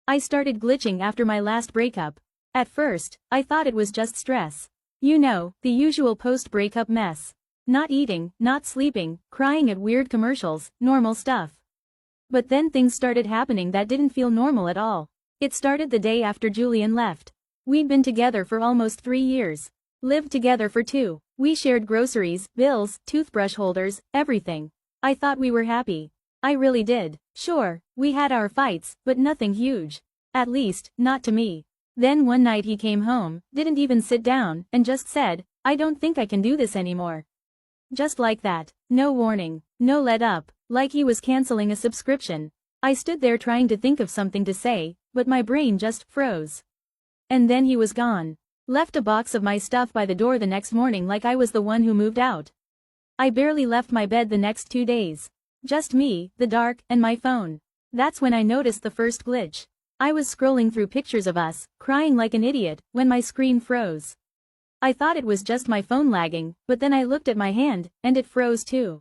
I started glitching after my last breakup. At first, I thought it was just stress. You know, the usual post-breakup mess. Not eating, not sleeping, crying at weird commercials, normal stuff. But then things started happening that didn't feel normal at all. It started the day after Julian left. We'd been together for almost 3 years. Lived together for 2. We shared groceries, bills, toothbrush holders, everything. I thought we were happy. I really did. Sure, we had our fights, but nothing huge. At least, not to me. Then one night he came home, didn't even sit down, and just said, "I don't think I can do this anymore." Just like that. No warning. No let up. Like he was canceling a subscription. I stood there trying to think of something to say, but my brain just froze. And then he was gone. Left a box of my stuff by the door the next morning like I was the one who moved out. I barely left my bed the next 2 days. Just me, the dark, and my phone. That's when I noticed the first glitch. I was scrolling through pictures of us, crying like an idiot, when my screen froze. I thought it was just my phone lagging, but then I looked at my hand, and it froze too.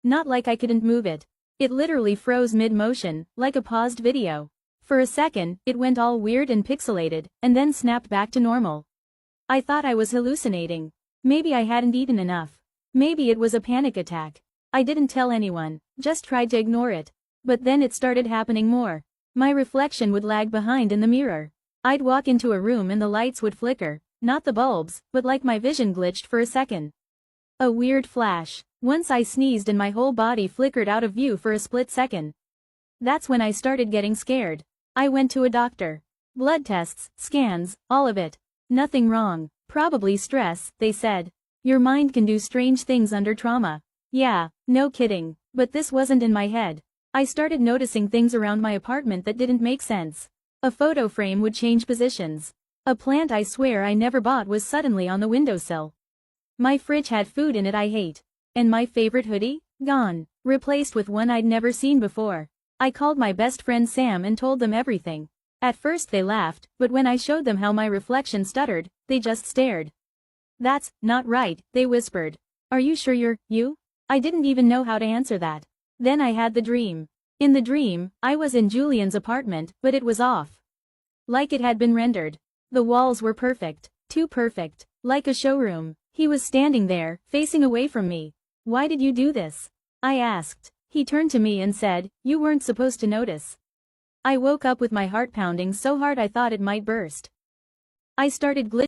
Not like I couldn't move it. It literally froze mid-motion, like a paused video. For a second, it went all weird and pixelated, and then snapped back to normal. I thought I was hallucinating. Maybe I hadn't eaten enough. Maybe it was a panic attack. I didn't tell anyone, just tried to ignore it. But then it started happening more. My reflection would lag behind in the mirror. I'd walk into a room and the lights would flicker, not the bulbs, but like my vision glitched for a second. A weird flash. Once I sneezed and my whole body flickered out of view for a split second. That's when I started getting scared. I went to a doctor. Blood tests, scans, all of it. Nothing wrong. Probably stress, they said. Your mind can do strange things under trauma. Yeah, no kidding. But this wasn't in my head. I started noticing things around my apartment that didn't make sense. A photo frame would change positions. A plant I swear I never bought was suddenly on the windowsill. My fridge had food in it I hate. And my favorite hoodie? Gone. Replaced with one I'd never seen before. I called my best friend Sam and told them everything. At first they laughed, but when I showed them how my reflection stuttered, they just stared. "That's not right," they whispered. "Are you sure you're you?" I didn't even know how to answer that. Then I had the dream. In the dream, I was in Julian's apartment, but it was off. Like it had been rendered. The walls were perfect. Too perfect. Like a showroom. He was standing there, facing away from me. "Why did you do this?" I asked. He turned to me and said, "You weren't supposed to notice." I woke up with my heart pounding so hard I thought it might burst. I started glitching.